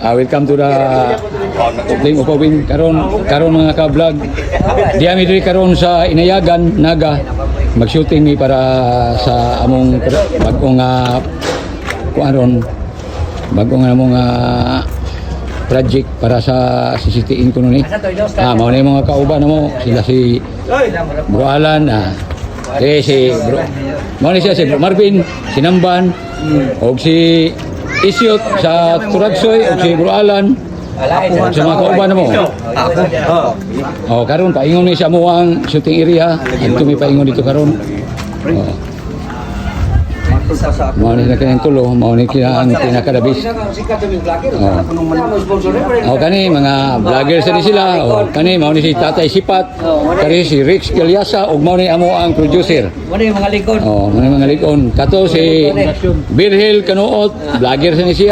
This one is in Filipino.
welcome to the Ling Upawin karon mga ka-vlog. Diami diri karon sa Inayagan, Naga. Mag-shooting mi para sa among bagong kuaron bagong among project para sa CCTV ko ni. Mao na yung mga kauban mo sila si Bro Alan, si Bro. Mao ni siya si Bro Marvin, si Namban, og si Isyot sa Turagsoy, og si Bro Alan. Sa mga kauban mo. Oh, karon paingon ni sa mo ang shooting area. Adto mi paingon dito karon. Mao ni kanyang tulo, mao ni ang pinakadabis. Kani mga vloggers ni sila. Kani mao ni si Tatay Sipat, kani si Rex Galiasa, ug mao ni amo ang producer. Muna yung mga likod. Mao ni mga likon. Kato si Birhel Kanuot, vlogger ni siya.